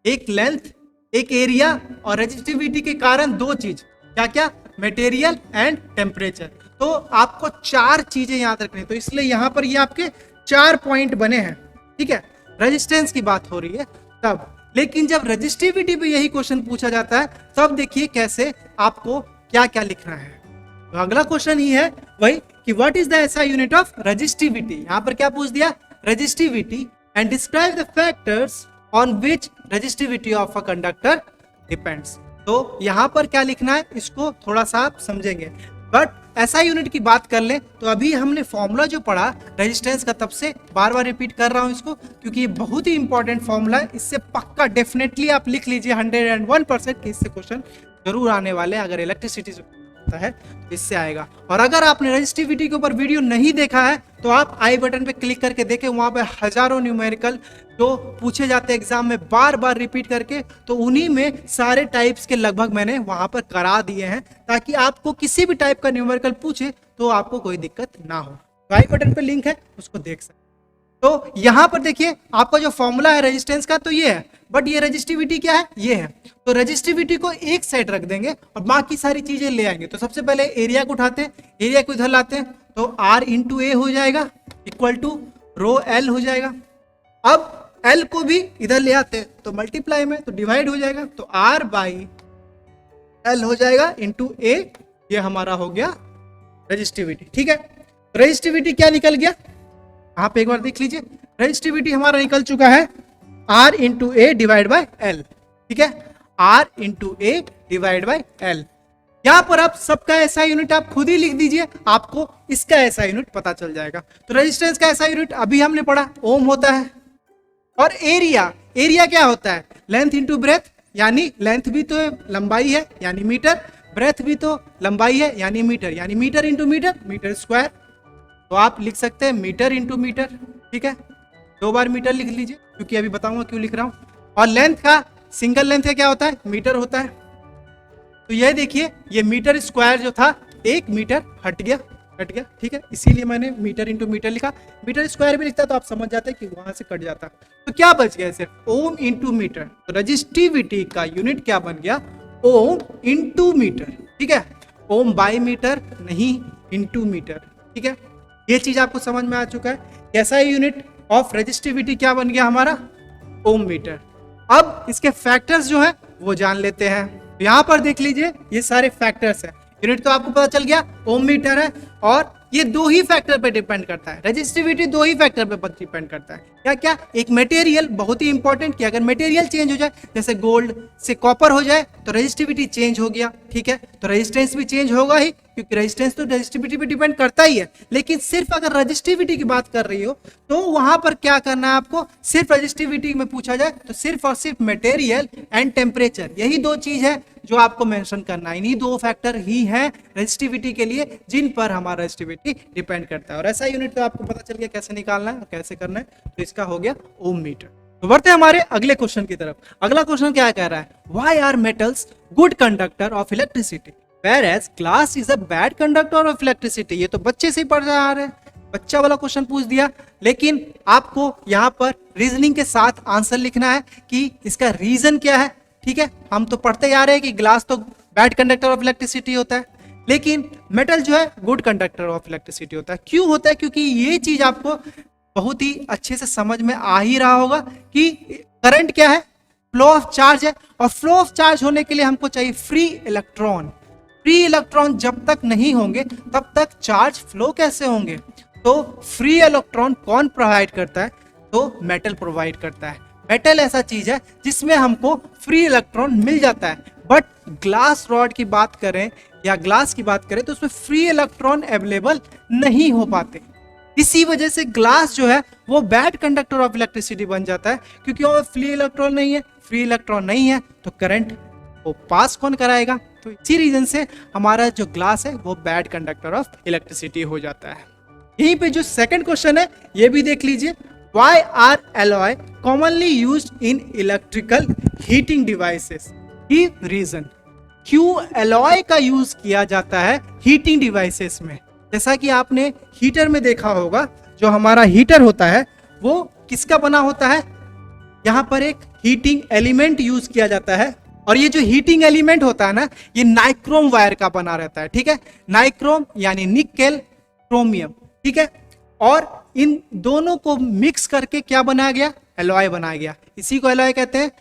एक लेंथ, एक एरिया, और रेजिस्टिविटी के कारण दो चीज, क्या क्या, मटेरियल एंड टेम्परेचर। तो आपको चार चीजें याद रखनी है। तो इसलिए यहाँ पर ये आपके 4 पॉइंट बने हैं, ठीक है। रेजिस्टेंस की बात हो रही है तब, लेकिन जब रेजिस्टिविटी पे यही क्वेश्चन पूछा जाता है तब देखिए कैसे आपको क्या क्या लिखना है। तो अगला क्वेश्चन ही है वही कि what is the SI unit of resistivity. यहाँ पर क्या पूछ दिया, resistivity, and describe the factors on which resistivity of a conductor depends. तो यहाँ पर क्या लिखना है इसको थोड़ा सा आप समझेंगे। बट ऐसा यूनिट की बात कर ले तो अभी हमने फॉर्मूला जो पढ़ा रेजिस्टेंस का, तब से बार बार रिपीट कर रहा हूँ इसको, क्योंकि ये बहुत ही इंपॉर्टेंट फॉर्मूला है। इससे पक्का डेफिनेटली आप लिख लीजिए 101% कि इससे क्वेश्चन जरूर आने वाले हैं। अगर इलेक्ट्रिसिटी से होता है तो इससे आएगा। और अगर आपने रेजिस्टिविटी के ऊपर वीडियो नहीं देखा है तो आप आई बटन पे क्लिक करके देखें, वहां पे हजारों न्यूमेरिकल जो पूछे जाते हैं एग्जाम में बार बार रिपीट करके, तो उन्हीं में सारे टाइप्स के लगभग मैंने वहां पर करा दिए हैं, ताकि आपको किसी भी टाइप का न्यूमेरिकल पूछे तो आपको कोई दिक्कत ना हो। तो आई बटन पे लिंक है, उसको देख सकते। तो यहाँ पर देखिए आपका जो फॉर्मूला है रेजिस्टेंस का तो ये है, बट ये रेजिस्टिविटी क्या है, ये है। तो रेजिस्टिविटी को एक साइड रख देंगे और बाकी सारी चीजें ले आएंगे। तो सबसे पहले एरिया को उठाते हैं, एरिया को इधर लाते हैं, तो R इंटू ए हो जाएगा इक्वल टू रो एल हो जाएगा। अब एल को भी इधर ले आते हैं तो मल्टीप्लाई में तो डिवाइड हो जाएगा, तो R बाई एल हो जाएगा इंटू ए। ये हमारा हो गया रेजिस्टिविटी, ठीक है। रेजिस्टिविटी क्या निकल गया, यहाँ पे एक बार देख लीजिए। रेजिस्टिविटी हमारा निकल चुका है R into A divide by L, ठीक है, R into A divide by L. यहाँ पर आप सबका ऐसा यूनिट आप खुद ही लिख दीजिए, आपको इसका ऐसा यूनिट पता चल जाएगा। तो रेजिस्टेंस का ऐसा यूनिट अभी हमने पढ़ा ओम होता है। और एरिया, एरिया क्या होता है, लेंथ इंटू ब्रेथ, यानी लेंथ भी तो लंबाई है यानी मीटर, ब्रेथ भी तो लंबाई है यानी मीटर, यानी metre into metre, metre square. तो आप लिख सकते हैं मीटर इंटू मीटर, ठीक है। 2 बार मीटर लिख लीजिए, क्योंकि अभी बताऊंगा क्यों लिख रहा हूं। और लेंथ का, सिंगल लेंथ का क्या होता है, मीटर होता है। तो ये देखिए, ये मीटर स्क्वायर जो था 1 मीटर हट गया, ठीक है, इसीलिए मैंने मीटर इंटू मीटर लिखा। मीटर स्क्वायर भी लिखता तो आप समझ जाते कि वहां से कट जाता। तो क्या बच गया सिर्फ ओम इंटू मीटर। तो रजिस्टिविटी का यूनिट क्या बन गया, ओम इंटू मीटर, ठीक है, ओम बाई मीटर नहीं, इंटू मीटर, ठीक है। ये चीज आपको समझ में आ चुका है। कैसा है यूनिट ऑफ रजिस्टिविटी क्या बन गया हमारा, ओम मीटर। अब इसके फैक्टर्स जो है वो जान लेते हैं। यहां पर देख लीजिए, ये सारे फैक्टर्स हैं। यूनिट तो आपको पता चल गया, ओम मीटर है, और ये दो ही फैक्टर पे डिपेंड करता है। रजिस्टिविटी दो ही फैक्टर पे डिपेंड करता है। क्या क्या, एक मटेरियल, बहुत ही इंपॉर्टेंट, कि अगर मटेरियल चेंज हो जाए, जैसे गोल्ड से कॉपर हो जाए तो रजिस्टिविटी चेंज हो गया, ठीक है। तो रेजिस्टेंस भी चेंज होगा ही, क्योंकि रेजिस्टेंस तो रजिस्टिविटी पे डिपेंड करता ही है। लेकिन सिर्फ अगर रजिस्टिविटी की बात कर रही हो तो वहां पर क्या करना है आपको, सिर्फ रजिस्टिविटी में पूछा जाए तो सिर्फ और सिर्फ मटेरियल एंड टेम्परेचर, यही दो चीज है जो आपको मेंशन करना है। इन्हीं दो फैक्टर ही हैं रजिस्टिविटी के लिए जिन पर हमारा रजिस्टिविटी डिपेंड करता है। और ऐसा यूनिट तो आपको पता चल गया कैसे निकालना है और कैसे करना है। तो इसका हो गया ओम मीटर। तो बढ़ते हैं हमारे अगले क्वेश्चन की तरफ। अगला क्वेश्चन क्या कह रहा है, why are metals good conductor of electricity whereas glass is a bad conductor of electricity। ये तो बच्चे से ही पढ़ रहे आ रहे हैं, बच्चा वाला क्वेश्चन पूछ दिया। लेकिन आपको यहाँ पर रीजनिंग के साथ आंसर लिखना है कि इसका रीजन क्या है, ठीक है। हम तो पढ़ते आ रहे हैं कि ग्लास तो बैड कंडक्टर ऑफ इलेक्ट्रिसिटी होता है, लेकिन मेटल जो है गुड कंडक्टर ऑफ इलेक्ट्रिसिटी होता है। क्यों होता है, क्योंकि ये चीज आपको बहुत ही अच्छे से समझ में आ ही रहा होगा कि करंट क्या है, फ्लो ऑफ चार्ज है, और फ्लो ऑफ चार्ज होने के लिए हमको चाहिए फ्री इलेक्ट्रॉन। फ्री इलेक्ट्रॉन जब तक नहीं होंगे तब तक चार्ज फ्लो कैसे होंगे। तो फ्री इलेक्ट्रॉन कौन प्रोवाइड करता है, तो मेटल प्रोवाइड करता है। मेटल ऐसा चीज है जिसमें हमको फ्री इलेक्ट्रॉन मिल जाता है। बट ग्लास रॉड की बात करें या ग्लास की बात करें तो उसमें फ्री इलेक्ट्रॉन अवेलेबल नहीं हो पाते। इसी वजह से ग्लास जो है वो बैड कंडक्टर ऑफ इलेक्ट्रिसिटी बन जाता है, क्योंकि वो फ्री इलेक्ट्रॉन नहीं है। फ्री इलेक्ट्रॉन नहीं है तो करंट वो पास कौन कराएगा। तो इसी रीजन से हमारा जो ग्लास है वो बैड कंडक्टर ऑफ इलेक्ट्रिसिटी हो जाता है। यहीं पे जो सेकंड क्वेश्चन है ये भी देख लीजिए, why are alloy commonly used in electrical heating devices. ही रीजन, क्यों एलॉय का यूज किया जाता है हीटिंग डिवाइसेस में। जैसा कि आपने हीटर में देखा होगा, जो हमारा हीटर होता है वो किसका बना होता है, यहाँ पर एक हीटिंग एलिमेंट यूज किया जाता है। और ये जो हीटिंग एलिमेंट होता है ना, ये नाइक्रोम वायर का बना रहता है, ठीक है। नाइक्रोम यानी निकेल क्रोमियम, ठीक है। और इन दोनों को मिक्स करके क्या बनाया गया, एलॉय बनाया गया। इसी को एलॉय कहते हैं।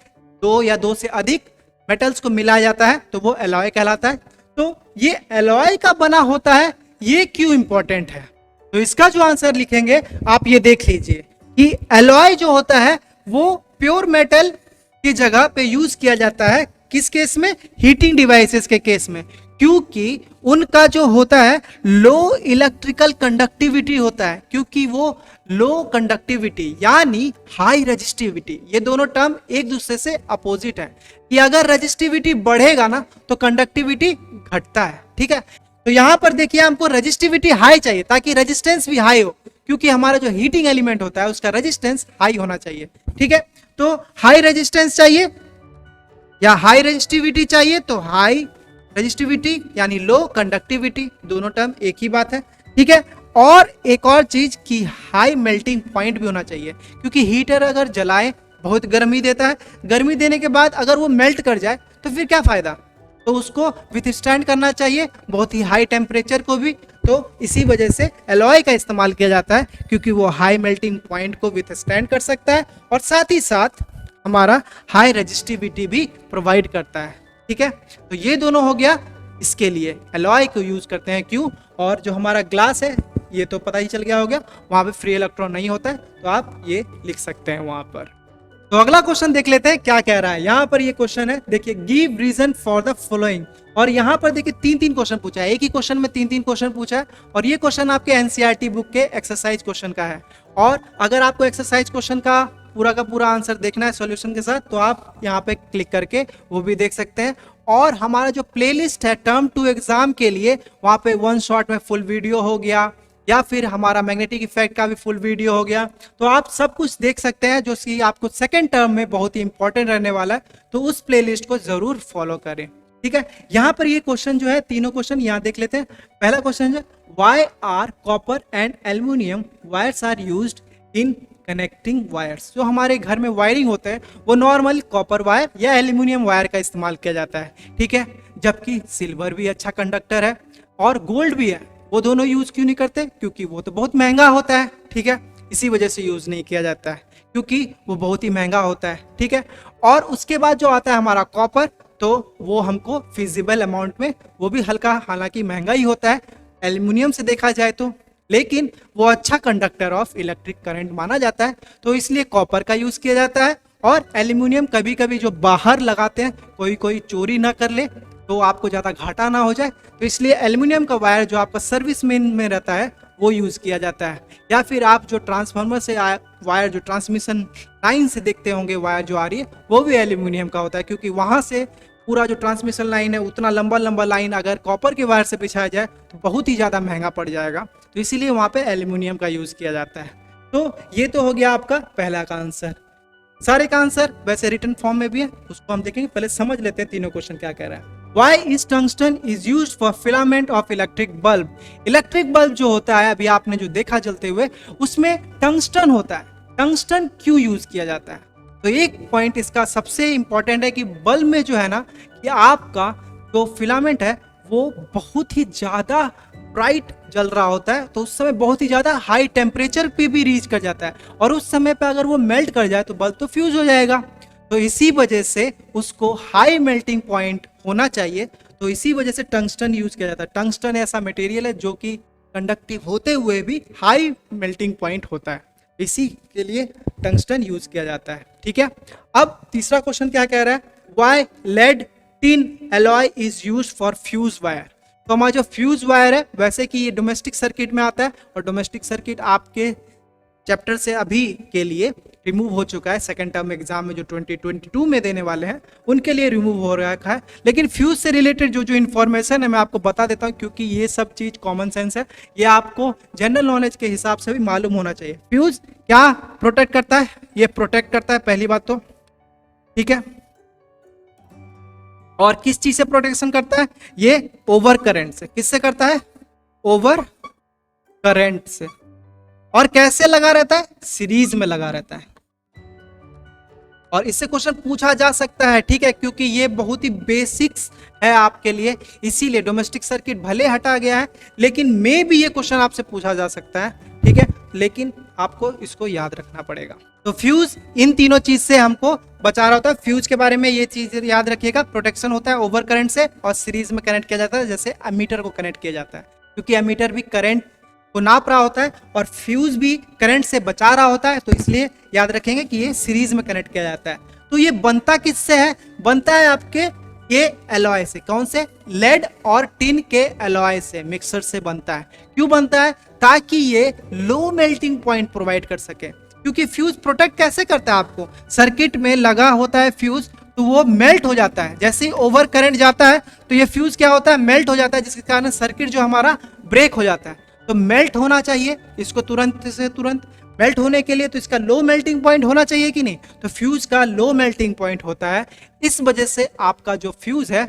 दो या दो से अधिक मेटल्स को मिलाया जाता है तो वो एलॉय कहलाता है। तो ये एलॉय का बना होता है, ये क्यों इंपॉर्टेंट है। तो इसका जो आंसर लिखेंगे आप ये देख लीजिए कि एलॉय जो होता है वो प्योर मेटल की जगह पे यूज किया जाता है। किस केस में, हीटिंग डिवाइसेस के केस में, क्योंकि उनका जो होता है लो इलेक्ट्रिकल कंडक्टिविटी होता है। क्योंकि वो लो कंडक्टिविटी यानी हाई रजिस्टिविटी, ये दोनों टर्म एक दूसरे से अपोजिट है। कि अगर रजिस्टिविटी बढ़ेगा ना तो कंडक्टिविटी घटता है, ठीक है। तो यहां पर देखिए हमको रजिस्टिविटी हाई चाहिए ताकि रेजिस्टेंस भी हाई हो, क्योंकि हमारा जो हीटिंग एलिमेंट होता है उसका रेजिस्टेंस हाई होना चाहिए, ठीक है। तो हाई रेजिस्टेंस चाहिए या हाई रेजिस्टिविटी चाहिए, तो हाई रेजिस्टिविटी यानी लो कंडक्टिविटी, दोनों टर्म एक ही बात है, ठीक है। और एक और चीज कि हाई मेल्टिंग पॉइंट भी होना चाहिए, क्योंकि हीटर अगर जलाए बहुत गर्मी देता है, गर्मी देने के बाद अगर वो मेल्ट कर जाए तो फिर क्या फायदा। तो उसको विथस्टैंड करना चाहिए बहुत ही हाई टेम्परेचर को भी। तो इसी वजह से एलॉय का इस्तेमाल किया जाता है, क्योंकि वो हाई मेल्टिंग पॉइंट को विथस्टैंड कर सकता है और साथ ही साथ हमारा हाई रेजिस्टिविटी भी प्रोवाइड करता है, ठीक है। तो ये दोनों हो गया इसके लिए एलॉय को यूज करते हैं क्यों। और जो हमारा ग्लास है ये तो पता ही चल गया होगा, वहां पे फ्री इलेक्ट्रॉन नहीं होता है, तो आप ये लिख सकते हैं वहां पर। तो अगला क्वेश्चन देख लेते हैं क्या कह रहा है। यहाँ पर ये क्वेश्चन है, देखिए, give reason for the following. और यहाँ पर देखिए 3-3 क्वेश्चन पूछा है, एक ही क्वेश्चन में 3-3 क्वेश्चन पूछा है। और ये क्वेश्चन आपके एनसीईआरटी बुक के एक्सरसाइज क्वेश्चन का है। और अगर आपको एक्सरसाइज क्वेश्चन का पूरा आंसर देखना है सॉल्यूशन के साथ, तो आप यहाँ पे क्लिक करके वो भी देख सकते हैं। और हमारा जो प्लेलिस्ट है टर्म 2 एग्जाम के लिए, वहाँ पे 1 शॉट में फुल वीडियो हो गया, या फिर हमारा मैग्नेटिक इफेक्ट का भी फुल वीडियो हो गया। तो आप सब कुछ देख सकते हैं जो कि आपको सेकंड टर्म में बहुत ही इंपॉर्टेंट रहने वाला है। तो उस प्लेलिस्ट को जरूर फॉलो करें, ठीक है, यहाँ पर ये क्वेश्चन जो है, तीनों क्वेश्चन यहाँ देख लेते हैं। पहला क्वेश्चन है why are copper and aluminium wires are used in connecting wires. जो हमारे घर में वायरिंग होते हैं वो नॉर्मल कॉपर वायर या एल्यूमिनियम वायर का इस्तेमाल किया जाता है, ठीक है। जबकि सिल्वर भी अच्छा कंडक्टर है और गोल्ड भी है, वो दोनों यूज क्यों नहीं करते? क्योंकि वो तो बहुत महंगा होता है, ठीक है, इसी वजह से यूज नहीं किया जाता है, क्योंकि वो बहुत ही महंगा होता है, ठीक है। और उसके बाद जो आता है हमारा कॉपर, तो वो हमको फिजिबल अमाउंट में, वो भी हल्का, हालांकि महंगा ही होता है एल्यूमिनियम से देखा जाए तो, लेकिन वो अच्छा कंडक्टर ऑफ इलेक्ट्रिक करंट माना जाता है, तो इसलिए कॉपर का यूज किया जाता है। और एल्यूमिनियम कभी कभी जो बाहर लगाते हैं, कोई चोरी ना कर ले तो आपको ज़्यादा घाटा ना हो जाए, तो इसलिए एल्यूमिनियम का वायर जो आपका सर्विस में रहता है वो यूज़ किया जाता है। या फिर आप जो ट्रांसफार्मर से वायर, जो ट्रांसमिशन लाइन से देखते होंगे वायर जो आ रही है, वो भी एल्यूमिनियम का होता है, क्योंकि वहाँ से पूरा जो ट्रांसमिशन लाइन है, उतना लंबा लंबा लाइन अगर कॉपर के वायर से बिछाया जाए तो बहुत ही ज़्यादा महंगा पड़ जाएगा, तो इसीलिए वहाँ पे एल्यूमिनियम का यूज़ किया जाता है। तो ये तो हो गया आपका पहला का आंसर। सारे का आंसर वैसे रिटन फॉर्म में भी है, उसको हम देखेंगे, पहले समझ लेते हैं तीनों क्वेश्चन क्या कह रहा है। Why is tungsten is used for filament of electric bulb? Electric bulb जो होता है, अभी आपने जो देखा जलते हुए, उसमें टंगस्टन होता है। टंगस्टन क्यों यूज किया जाता है? तो एक पॉइंट इसका सबसे इंपॉर्टेंट है कि बल्ब में जो है ना, कि आपका जो फिलामेंट है वो बहुत ही ज्यादा ब्राइट जल रहा होता है, तो उस समय बहुत ही ज्यादा हाई टेम्परेचर पे भी रीच कर जाता है, और उस समय पे अगर वो मेल्ट कर जाए तो बल्ब तो फ्यूज हो जाएगा। तो इसी वजह से उसको हाई मेल्टिंग पॉइंट होना चाहिए, तो इसी वजह से टंगस्टन यूज किया जाता है। टंगस्टन ऐसा मटेरियल है जो कि कंडक्टिव होते हुए भी हाई मेल्टिंग पॉइंट होता है, इसी के लिए टंगस्टन यूज किया जाता है, ठीक है। अब तीसरा क्वेश्चन क्या कह रहा है, why lead tin alloy is used for fuse wire. तो हमारा जो फ्यूज वायर है, वैसे कि ये डोमेस्टिक सर्किट में आता है, और डोमेस्टिक सर्किट आपके चैप्टर से अभी के लिए रिमूव हो चुका है। सेकंड टर्म एग्जाम में जो 2022 में देने वाले हैं उनके लिए रिमूव हो रखा है, लेकिन फ्यूज से रिलेटेड जो जो इन्फॉर्मेशन है मैं आपको बता देता हूं, क्योंकि ये सब चीज कॉमन सेंस है, ये आपको जनरल नॉलेज के हिसाब से भी मालूम होना चाहिए। फ्यूज क्या प्रोटेक्ट करता है? ये प्रोटेक्ट करता है, पहली बात तो, ठीक है। और किस चीज से प्रोटेक्शन करता है? ये ओवर करंट से। किससे करता है? ओवर करंट से। और कैसे लगा रहता है? सीरीज में लगा रहता है। और इससे क्वेश्चन पूछा जा सकता है, ठीक है, क्योंकि ये बहुत ही बेसिक्स है आपके लिए, इसीलिए डोमेस्टिक सर्किट भले हटा गया है, लेकिन मे भी ये क्वेश्चन आपसे पूछा जा सकता है, ठीक है, लेकिन आपको इसको याद रखना पड़ेगा। तो फ्यूज इन तीनों चीज से हमको बचा रहा होता है। फ्यूज के बारे में ये चीज याद रखिएगा, प्रोटेक्शन होता है ओवर करंट से, और सीरीज में कनेक्ट किया जाता है, जैसे एमीटर को कनेक्ट किया जाता है, क्योंकि एमीटर भी करंट को नाप रहा होता है और फ्यूज भी करंट से बचा रहा होता है, तो इसलिए याद रखेंगे कि ये सीरीज में कनेक्ट किया जाता है। तो ये बनता किससे है? बनता है आपके ये एलॉय से। कौन से? लेड और टिन के एलॉय से, मिक्सर से बनता है। क्यों बनता है? ताकि ये लो मेल्टिंग पॉइंट प्रोवाइड कर सके, क्योंकि फ्यूज प्रोटेक्ट कैसे करता है आपको? सर्किट में लगा होता है फ्यूज, तो वो मेल्ट हो जाता है, जैसे ही ओवर करंट जाता है तो ये फ्यूज क्या होता है? मेल्ट हो जाता है, जिसके कारण सर्किट जो हमारा ब्रेक हो जाता है। तो मेल्ट होना चाहिए इसको तुरंत से तुरंत, मेल्ट होने के लिए तो इसका लो मेल्टिंग पॉइंट होना चाहिए कि नहीं? तो फ्यूज का लो मेल्टिंग पॉइंट होता है, इस वजह से आपका जो फ्यूज है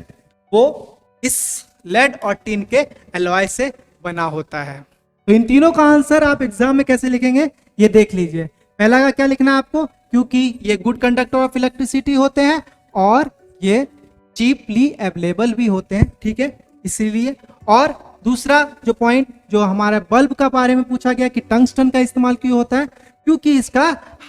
वो इस लेड और टिन के एलॉय से बना होता है। तो इन तीनों का आंसर आप एग्जाम में कैसे लिखेंगे ये देख लीजिए। पहला का क्या लिखना है आपको? क्योंकि ये गुड कंडक्टर ऑफ इलेक्ट्रिसिटी होते हैं और ये चीपली अवेलेबल भी होते हैं, ठीक है, इसीलिए। और दूसरा जो पॉइंट जो हमारा बल्ब का बारे में पूछा गया कि टंगस्टन का इस्तेमाल क्यों होता है? क्योंकि इसका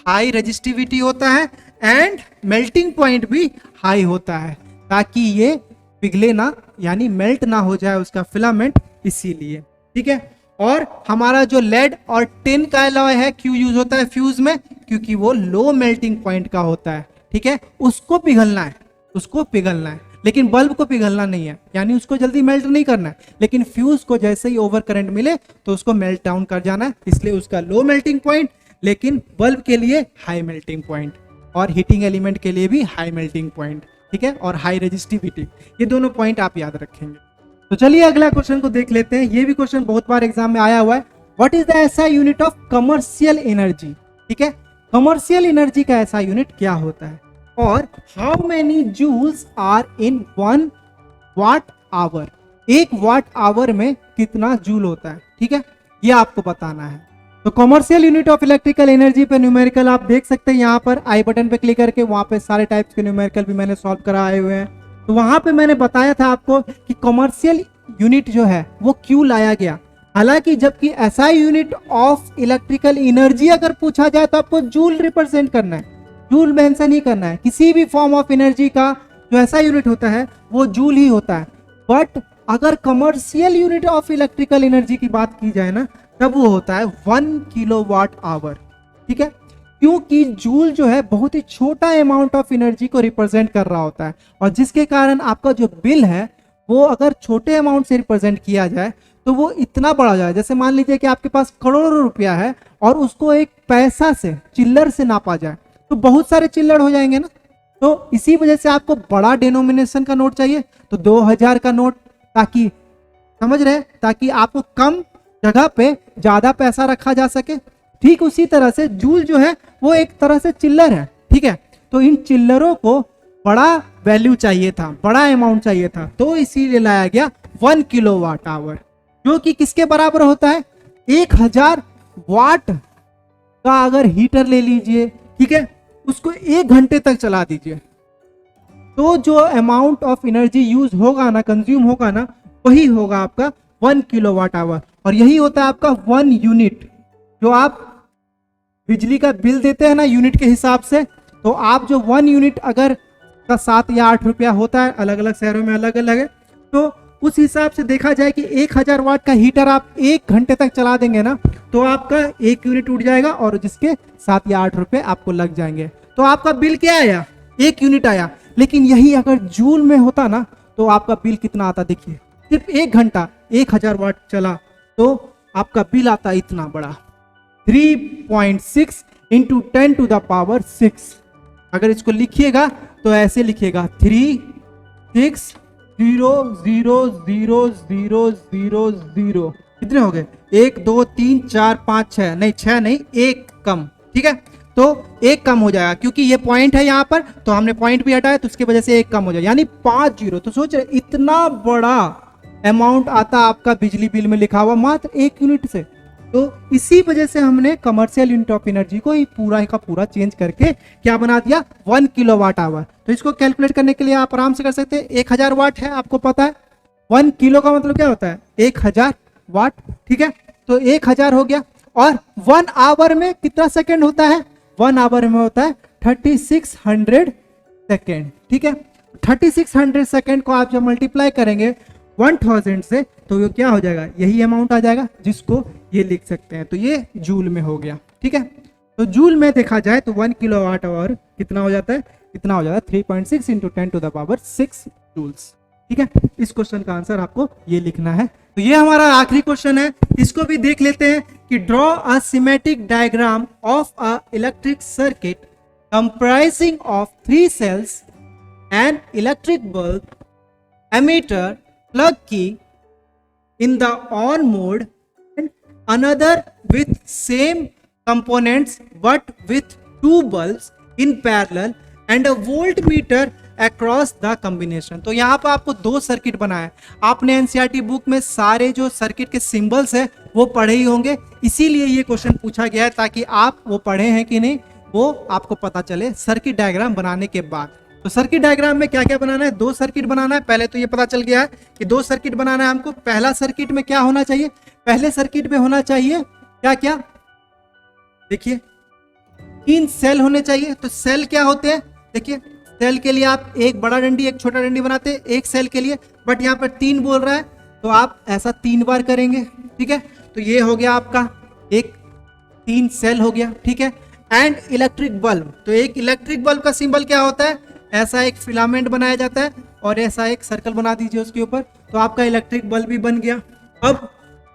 हाई रेजिस्टिविटी होता है एंड मेल्टिंग पॉइंट भी हाई होता है, ताकि ये पिघले ना, यानी मेल्ट ना हो जाए उसका फिलामेंट, इसीलिए, ठीक है। और हमारा जो लेड और टिन का एलॉय है क्यों यूज होता है फ्यूज में? क्योंकि वो लो मेल्टिंग पॉइंट का होता है, ठीक है, उसको पिघलना है, उसको पिघलना है, लेकिन बल्ब को पिघलना नहीं है, यानी उसको जल्दी मेल्ट नहीं करना है। लेकिन फ्यूज को जैसे ही ओवर करंट मिले तो उसको मेल्ट डाउन कर जाना है, इसलिए उसका लो मेल्टिंग पॉइंट, लेकिन बल्ब के लिए हाई मेल्टिंग पॉइंट, और हीटिंग एलिमेंट के लिए भी हाई मेल्टिंग पॉइंट, ठीक है, और हाई रेजिस्टिविटी, ये दोनों पॉइंट आप याद रखेंगे। तो चलिए अगला क्वेश्चन को देख लेते हैं। ये भी क्वेश्चन बहुत बार एग्जाम में आया हुआ है। What is the SI unit of commercial energy? ठीक है, कमर्शियल एनर्जी का एसआई यूनिट क्या होता है? और how many joules are in 1 watt hour. 1 watt hour में कितना जूल होता है, ठीक है, ये आपको बताना है। तो commercial unit of electrical energy पे न्यूमेरिकल आप देख सकते हैं यहाँ पर आई बटन पे क्लिक करके, वहां पे सारे टाइप्स के न्यूमेरिकल भी मैंने सॉल्व कराए हुए हैं। तो वहां पे मैंने बताया था आपको कि कॉमर्शियल यूनिट जो है वो क्यों लाया गया। हालांकि जबकि SI unit of electrical energy अगर पूछा जाए तो आपको जूल रिप्रेजेंट करना है, जूल मेंशन ही करना है। किसी भी फॉर्म ऑफ एनर्जी का जो ऐसा यूनिट होता है वो जूल ही होता है। बट अगर commercial unit of electrical energy की बात की जाए ना, तब वो होता है 1 किलोवाट आवर, ठीक है, क्योंकि जूल जो है बहुत ही छोटा अमाउंट ऑफ एनर्जी को रिप्रेजेंट कर रहा होता है, और जिसके कारण आपका जो बिल है वो अगर छोटे अमाउंट से रिप्रेजेंट किया जाए तो वो इतना बड़ा हो जाए। जैसे मान लीजिए कि आपके पास करोड़ों रुपया है और उसको एक पैसा से, चिल्लर से नापा जाए तो बहुत सारे चिल्लर हो जाएंगे ना। तो इसी वजह से आपको बड़ा डिनोमिनेशन का नोट चाहिए, तो 2000 का नोट, ताकि समझ रहे, ताकि आपको कम जगह पे ज्यादा पैसा रखा जा सके। ठीक उसी तरह से जूल जो है वो एक तरह से चिल्लर है, ठीक है। तो इन चिल्लरों को बड़ा वैल्यू चाहिए था, बड़ा अमाउंट चाहिए था, तो इसीलिए लाया गया 1 किलोवाट आवर, जो कि किसके बराबर होता है 1000 वाट का अगर हीटर ले लीजिए, ठीक है, उसको 1 घंटे तक चला दीजिए, तो जो अमाउंट ऑफ एनर्जी यूज होगा ना, कंज्यूम होगा ना, वही होगा आपका 1 किलोवाट आवर। और यही होता है आपका 1 यूनिट। जो आप बिजली का बिल देते हैं ना यूनिट के हिसाब से, तो आप जो 1 यूनिट अगर का 7 या 8 रुपया होता है, अलग अलग शहरों में अलग अलग है, तो उस हिसाब से देखा जाए कि 1000 वाट का हीटर आप 1 घंटे तक चला देंगे ना, तो आपका 1 यूनिट उठ जाएगा और जिसके 7 या 8 रुपए आपको लग जाएंगे। तो आपका बिल क्या आया, 1 यूनिट आया। लेकिन यही अगर जूल में होता ना तो आपका बिल कितना आता, देखिए सिर्फ 1 घंटा 1000 वाट चला तो आपका बिल आता इतना बड़ा, 3.6 इंटू 10 टू द पावर 6। अगर इसको लिखिएगा तो ऐसे लिखिएगा 3 6 0 0 0 0 0 0। कितने हो गए, 1 2 3 4 5 6, नहीं 6 नहीं, 1 कम, ठीक है। तो 1 कम हो जाएगा क्योंकि ये पॉइंट है यहाँ पर, तो हमने पॉइंट भी हटाया तो उसकी वजह से 1 कम हो जाएगा, यानी 5 जीरो। तो सोच रहे इतना बड़ा अमाउंट आता आपका बिजली बिल में लिखा हुआ मात्र 1 यूनिट से। तो इसी वजह से हमने कमर्शियल यूनिट ऑफ एनर्जी को पूरा का पूरा चेंज करके क्या बना दिया, 1 किलोवाट आवर। तो इसको कैलकुलेट करने के लिए आप आराम से कर सकते हैं। 1000 वाट है, आपको पता है 1 किलो का मतलब क्या होता है 1000 वाट, ठीक है। तो 1000 हो गया, और 1 आवर में कितना सेकेंड होता है, 1 आवर में होता है 3600 सेकेंड, ठीक है। 3600 सेकेंड को आप जब मल्टीप्लाई करेंगे 1000 से, तो ये क्या हो जाएगा, यही अमाउंट आ जाएगा जिसको ये लिख सकते हैं। तो ये जूल में हो गया, ठीक है। तो जूल में देखा जाए तो 1 किलोवाट आवर कितना हो जाता है, इतना हो जाता है 3.6 into 10 to the power 6 joules, ठीक है। इस क्वेश्चन का आंसर आपको ये लिखना है। तो ये हमारा आखिरी क्वेश्चन है, इसको भी देख लेते हैं कि draw a symmetric diagram of a electric circuit comprising of 3 cells, an electric bulb, ammeter, plug key in the on mode, and another with same components but with 2 bulbs in parallel and a voltmeter across the combination। तो यहाँ पर आपको 2 circuit बनाए। आपने NCERT book में सारे जो circuit के सिंबल्स है वो पढ़े ही होंगे, इसीलिए ये क्वेश्चन पूछा गया है ताकि आप वो पढ़े हैं कि नहीं वो आपको पता चले सर्किट डायग्राम बनाने के बाद। तो सर्किट डायग्राम में क्या क्या बनाना है, 2 सर्किट बनाना है। पहले तो ये पता चल गया है कि 2 सर्किट बनाना है हमको। पहला सर्किट में क्या होना चाहिए, पहले सर्किट में होना चाहिए क्या क्या, देखिए 3 सेल होने चाहिए। तो सेल क्या होते हैं, देखिए सेल के लिए आप एक बड़ा डंडी एक छोटा डंडी बनाते हैं एक सेल के लिए, बट यहाँ पर 3 बोल रहा है तो आप ऐसा 3 बार करेंगे, ठीक है। तो ये हो गया आपका एक 3 सेल हो गया, ठीक है। एंड इलेक्ट्रिक बल्ब, तो एक इलेक्ट्रिक बल्ब का सिंबल क्या होता है, ऐसा एक फिलामेंट बनाया जाता है और ऐसा एक सर्कल बना दीजिए उसके ऊपर, तो आपका इलेक्ट्रिक बल्ब भी बन गया। अब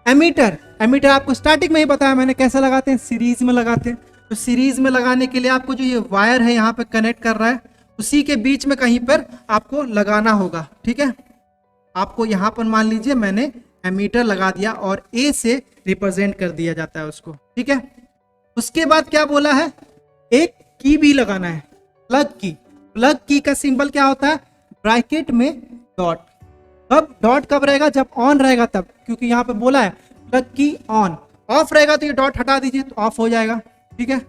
एमीटर, एमीटर आपको स्टार्टिंग में ही बताया मैंने कैसे लगाते हैं, सीरीज में लगाते हैं। तो सीरीज में लगाने के लिए आपको जो ये वायर है यहाँ पे कनेक्ट कर रहा है, उसी के बीच में कहीं पर आपको लगाना होगा, ठीक है। आपको यहाँ पर मान लीजिए मैंने एमीटर लगा दिया और ए से रिप्रेजेंट कर दिया जाता है उसको, ठीक है। उसके बाद क्या बोला है, एक की भी लगाना है, प्लग की। प्लग की का सिंबल क्या होता है, ब्रैकेट में डॉट, कब डॉट कब रहेगा, जब ऑन रहेगा तब, क्योंकि यहाँ पे बोला है प्लग की ऑन। ऑफ रहेगा तो ये डॉट हटा दीजिए तो ऑफ हो जाएगा, ठीक है।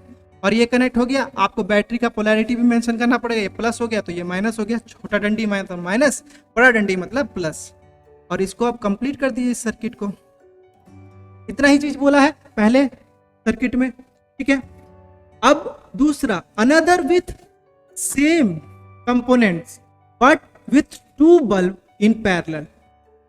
और ये कनेक्ट हो गया। आपको बैटरी का पोलैरिटी भी मेंशन करना पड़ेगा, ये प्लस हो गया तो ये माइनस हो गया, छोटा डंडी मतलब माइनस, बड़ा डंडी मतलब प्लस। और इसको आप कंप्लीट कर दीजिए इस सर्किट को। इतना ही चीज बोला है पहले सर्किट में, ठीक है। अब दूसरा, another with same components but with 2 bulb in parallel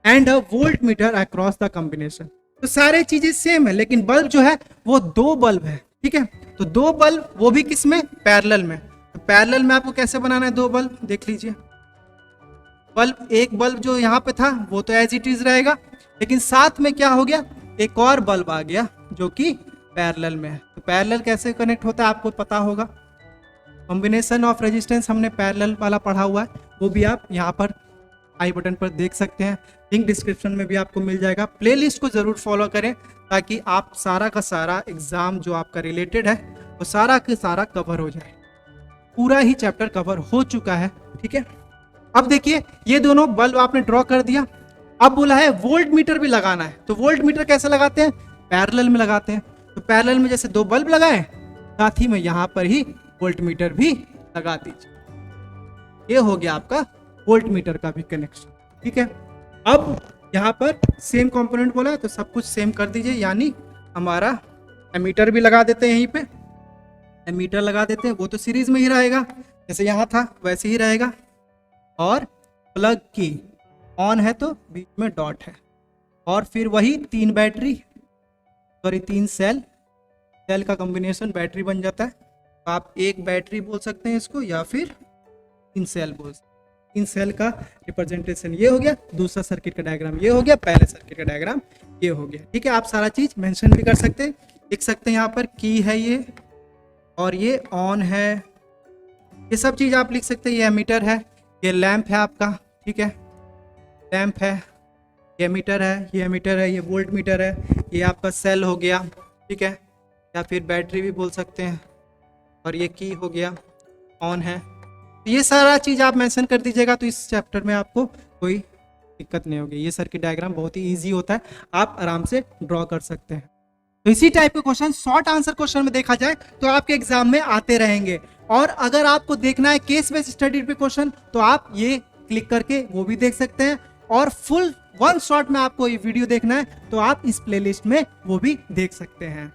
and a volt meter across the combination. तो सारे चीजें सेम है लेकिन बल्ब जो है वो 2 बल्ब है, ठीक है। तो 2 बल्ब, वो भी किस में, पैरेलल में। तो पैरेलल में आपको कैसे बनाना है 2 बल्ब, देख लीजिए। बल्ब, एक बल्ब जो यहाँ पे था वो तो एज इट इज रहेगा, लेकिन साथ में क्या हो गया, एक और बल्ब आ गया जो कि पैरेलल में है। तो पैरेलल कैसे कनेक्ट होता है आपको पता होगा। कॉम्बिनेशन ऑफ रेजिस्टेंस हमने पैरेलल वाला पढ़ा हुआ है, वो भी आप यहाँ पर आई बटन पर देख सकते हैं, लिंक डिस्क्रिप्शन में भी आपको मिल जाएगा। प्लेलिस्ट को जरूर फॉलो करें ताकि आप सारा का सारा एग्जाम जो आपका रिलेटेड है वो सारा का सारा कवर हो जाए। पूरा ही चैप्टर कवर हो चुका है, ठीक है। अब देखिए ये दोनों बल्ब आपने ड्रॉ कर दिया। अब बोला है वोल्ट मीटर भी लगाना है। तो वोल्ट मीटर कैसे लगाते हैं, पैरेलल में लगाते हैं। तो पैरेलल में जैसे 2 बल्ब लगाए, साथ ही में यहाँ पर ही वोल्ट मीटर भी लगा दीजिए। ये हो गया आपका वोल्ट मीटर का भी कनेक्शन, ठीक है। अब यहाँ पर सेम कंपोनेंट बोला है तो सब कुछ सेम कर दीजिए, यानी हमारा एमीटर भी लगा देते हैं, यहीं पे एमीटर लगा देते हैं। वो तो सीरीज में ही रहेगा, जैसे यहाँ था वैसे ही रहेगा। और प्लग की ऑन है तो बीच में डॉट है, और फिर वही 3 बैटरी, सॉरी 3 सेल, सेल का कॉम्बिनेशन बैटरी बन जाता है। तो आप एक बैटरी बोल सकते हैं इसको, या फिर 3 सेल बोल सकते हैं। 3 सेल का रिप्रेजेंटेशन ये हो गया, दूसरा सर्किट का डायग्राम ये हो गया, पहले सर्किट का डायग्राम ये हो गया, ठीक है। आप सारा चीज मेंशन भी कर सकते हैं, लिख सकते हैं यहाँ पर की है ये, और ये ऑन है, ये सब चीज आप लिख सकते हैं। ये एमीटर है, ये लैंप है आपका, ठीक है, लैंप है, ये मीटर है, ये मीटर है, ये वोल्ट मीटर है, ये आपका सेल हो गया, ठीक है, या फिर बैटरी भी बोल सकते हैं। और ये की हो गया, ऑन है। ये सारा चीज़ आप मेंशन कर दीजिएगा तो इस चैप्टर में आपको कोई दिक्कत नहीं होगी। ये सर्किट डायग्राम बहुत ही ईजी होता है, आप आराम से ड्रॉ कर सकते हैं। तो इसी टाइप के क्वेश्चन शॉर्ट आंसर क्वेश्चन में देखा जाए तो आपके एग्जाम में आते रहेंगे। और अगर आपको देखना है केस बेस्ड स्टडी पे क्वेश्चन तो आप ये क्लिक करके वो भी देख सकते हैं। और फुल 1 शॉट में आपको ये वीडियो देखना है तो आप इस प्लेलिस्ट में वो भी देख सकते हैं।